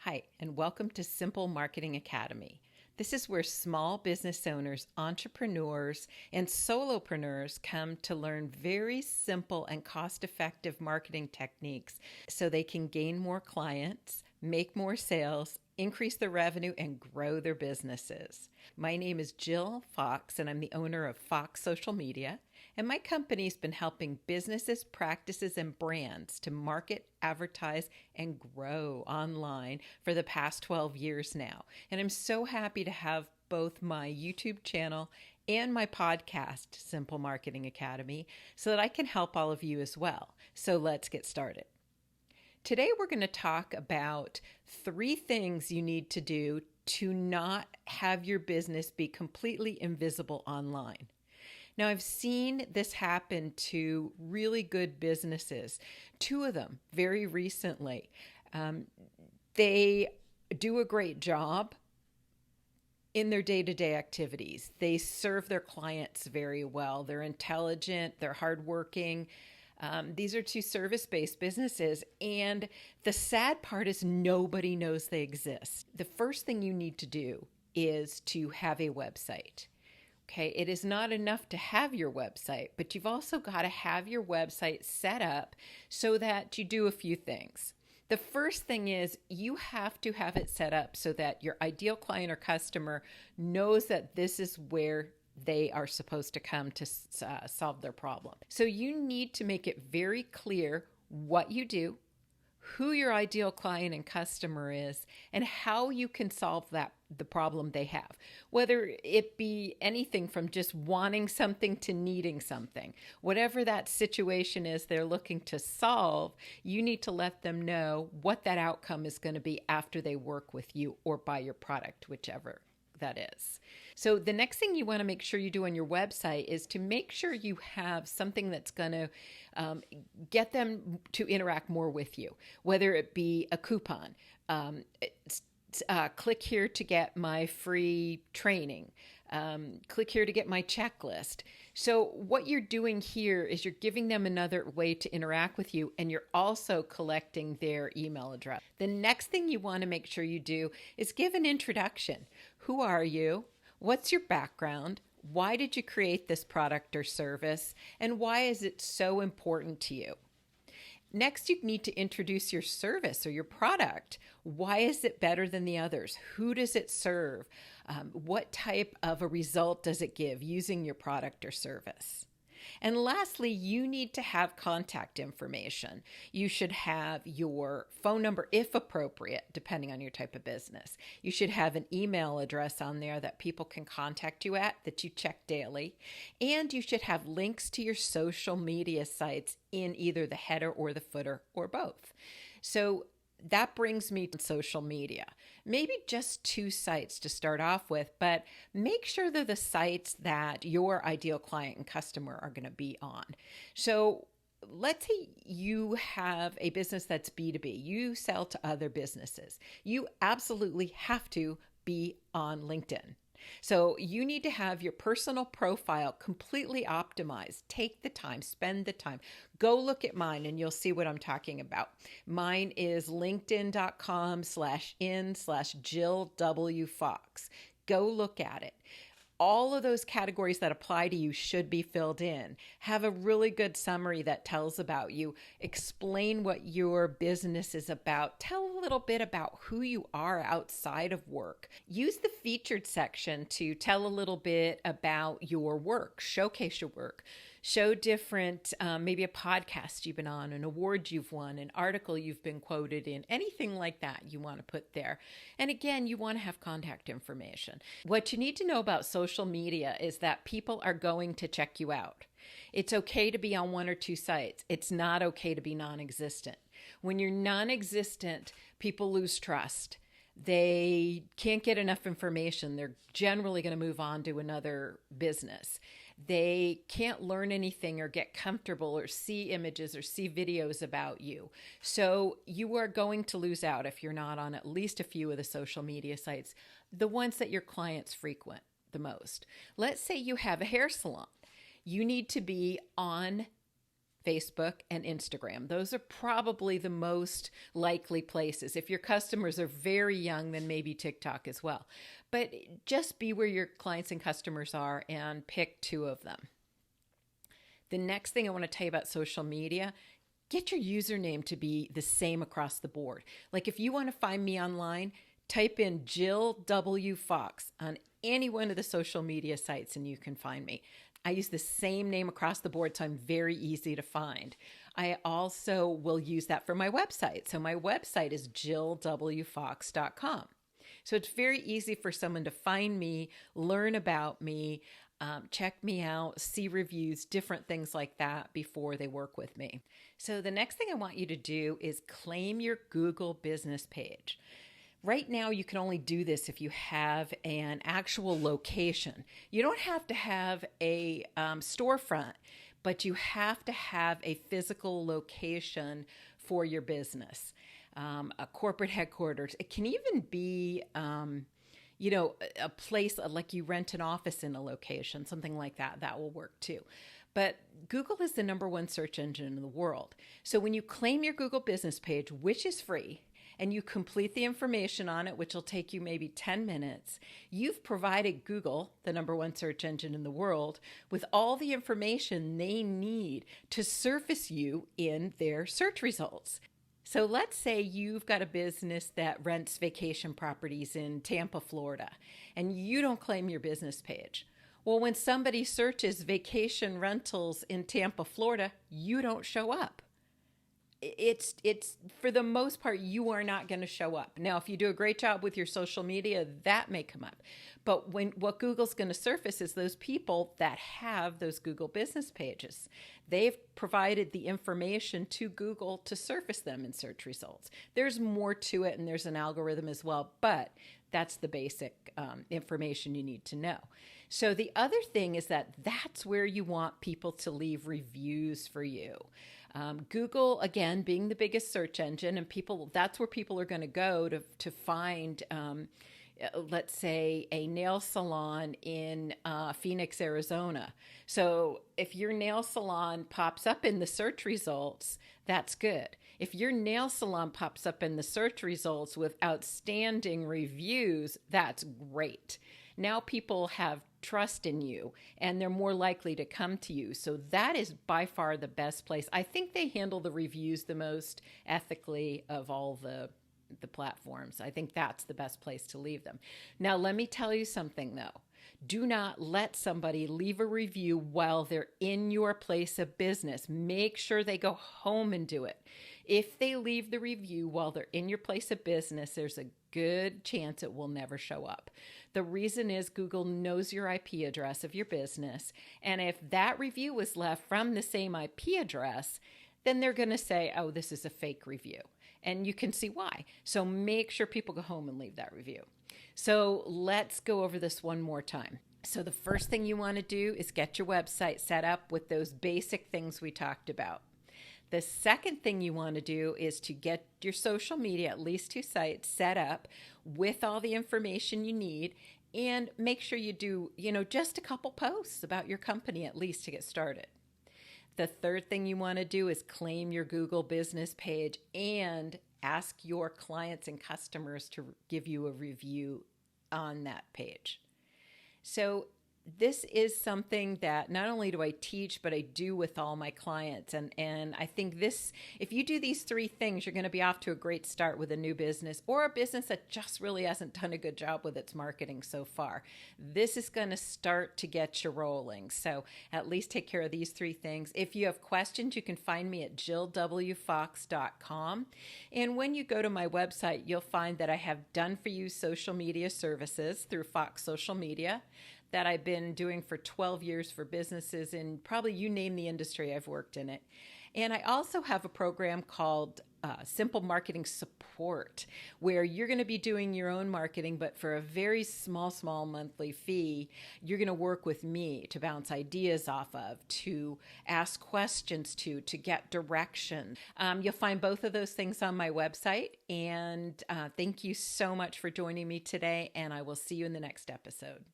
Hi, and welcome to Simple Marketing Academy. This is where small business owners, entrepreneurs, and solopreneurs come to learn very simple and cost effective marketing techniques so they can gain more clients, make more sales, increase their revenue, and grow their businesses. My name is Jill Fox, and I'm the owner of Fox Social Media. And my company's been helping businesses, practices, and brands to market, advertise, and grow online for the past 12 years now. And I'm so happy to have both my YouTube channel and my podcast, Simple Marketing Academy, so that I can help all of you as well. So let's get started. Today, we're going to talk about 3 things you need to do to not have your business be completely invisible online. Now, I've seen this happen to really good businesses, 2 of them very recently. They do a great job in their day-to-day activities. They serve their clients very well. They're intelligent, they're hardworking. These are 2 service-based businesses, and the sad part is nobody knows they exist. The first thing you need to do is to have a website. Okay, it is not enough to have your website, but you've also got to have your website set up so that you do a few things. The first thing is you have to have it set up so that your ideal client or customer knows that this is where they are supposed to come to solve their problem. So you need to make it very clear what you do, who your ideal client and customer is, and how you can solve the problem they have. Whether it be anything from just wanting something to needing something. Whatever that situation is they're looking to solve, you need to let them know what that outcome is going to be after they work with you or buy your product, whichever that is. So the next thing you want to make sure you do on your website is to make sure you have something that's going to get them to interact more with you, whether it be a coupon, click here to get my free training, click here to get my checklist. So what you're doing here is you're giving them another way to interact with you, and you're also collecting their email address. The next thing you want to make sure you do is give an introduction. Who are you? What's your background? Why did you create this product or service? And why is it so important to you? Next, you need to introduce your service or your product. Why is it better than the others? Who does it serve? What type of a result does it give using your product or service? And lastly, you need to have contact information. You should have your phone number, if appropriate, depending on your type of business. You should have an email address on there that people can contact you at, that you check daily. And you should have links to your social media sites in either the header or the footer or both. So that brings me to social media. Maybe just 2 sites to start off with, but make sure they're the sites that your ideal client and customer are going to be on. So let's say you have a business that's B2B. You sell to other businesses. You absolutely have to be on LinkedIn. So you need to have your personal profile completely optimized. Take the time, spend the time. Go look at mine and you'll see what I'm talking about. Mine is linkedin.com/in/Jill W. Fox. Go look at it. All of those categories that apply to you should be filled in. Have a really good summary that tells about you. Explain what your business is about. Tell a little bit about who you are outside of work. Use the featured section to tell a little bit about your work. Showcase your work. Show different, maybe a podcast you've been on, an award you've won, an article you've been quoted in, anything like that you want to put there. And again, you want to have contact information. What you need to know about social media is that people are going to check you out. It's okay to be on 1 or 2 sites. It's not okay to be non-existent. When you're non-existent, people lose trust. They can't get enough information. They're generally going to move on to another business. They can't learn anything or get comfortable or see images or see videos about you. So you are going to lose out if you're not on at least a few of the social media sites, the ones that your clients frequent the most. Let's say you have a hair salon. You need to be on Facebook, and Instagram. Those are probably the most likely places. If your customers are very young, then maybe TikTok as well. But just be where your clients and customers are and pick 2 of them. The next thing I want to tell you about social media, get your username to be the same across the board. Like if you want to find me online, type in Jill W. Fox on any one of the social media sites and you can find me. I use the same name across the board, so I'm very easy to find. I also will use that for my website. So my website is jillwfox.com. So it's very easy for someone to find me, learn about me, check me out, see reviews, different things like that before they work with me. So the next thing I want you to do is claim your Google business page. Right now, you can only do this if you have an actual location. You don't have to have a storefront, but you have to have a physical location for your business, a corporate headquarters. It can even be, a place like you rent an office in a location, something like that. That will work too. But Google is the #1 search engine in the world. So when you claim your Google business page, which is free, and you complete the information on it, which will take you maybe 10 minutes, you've provided Google, the #1 search engine in the world, with all the information they need to surface you in their search results. So let's say you've got a business that rents vacation properties in Tampa, Florida, and you don't claim your business page. Well, when somebody searches vacation rentals in Tampa, Florida, you don't show up. It's for the most part, you are not going to show up. Now, if you do a great job with your social media, that may come up. But what Google's going to surface is those people that have those Google business pages. They've provided the information to Google to surface them in search results. There's more to it, and there's an algorithm as well, but that's the basic information you need to know. So the other thing is that's where you want people to leave reviews for you. Google, again, being the biggest search engine, and that's where people are going to go to find, let's say, a nail salon in Phoenix, Arizona. So if your nail salon pops up in the search results, that's good. If your nail salon pops up in the search results with outstanding reviews, that's great. Now people have trust in you and they're more likely to come to you. So that is by far the best place. I think they handle the reviews the most ethically of all the platforms. I think that's the best place to leave them. Now, let me tell you something though. Do not let somebody leave a review while they're in your place of business. Make sure they go home and do it. If they leave the review while they're in your place of business, there's a good chance it will never show up. The reason is Google knows your IP address of your business. And if that review was left from the same IP address, then they're going to say, oh, this is a fake review. And you can see why. So make sure people go home and leave that review. So let's go over this one more time. So the first thing you want to do is get your website set up with those basic things we talked about. The second thing you want to do is to get your social media, at least 2 sites, set up with all the information you need, and make sure you do, just a couple posts about your company at least to get started. The third thing you want to do is claim your Google business page and ask your clients and customers to give you a review on that page. So this is something that not only do I teach, but I do with all my clients. And I think if you do these 3 things, you're going to be off to a great start with a new business or a business that just really hasn't done a good job with its marketing so far. This is going to start to get you rolling. So at least take care of these 3 things. If you have questions, you can find me at jillwfox.com. And when you go to my website, you'll find that I have done for you social media services through Fox Social Media that I've been doing for 12 years for businesses in probably you name the industry, I've worked in it. And I also have a program called Simple Marketing Support, where you're going to be doing your own marketing, but for a very small monthly fee, you're going to work with me to bounce ideas off of, to ask questions to get direction. You'll find both of those things on my website. And thank you so much for joining me today, and I will see you in the next episode.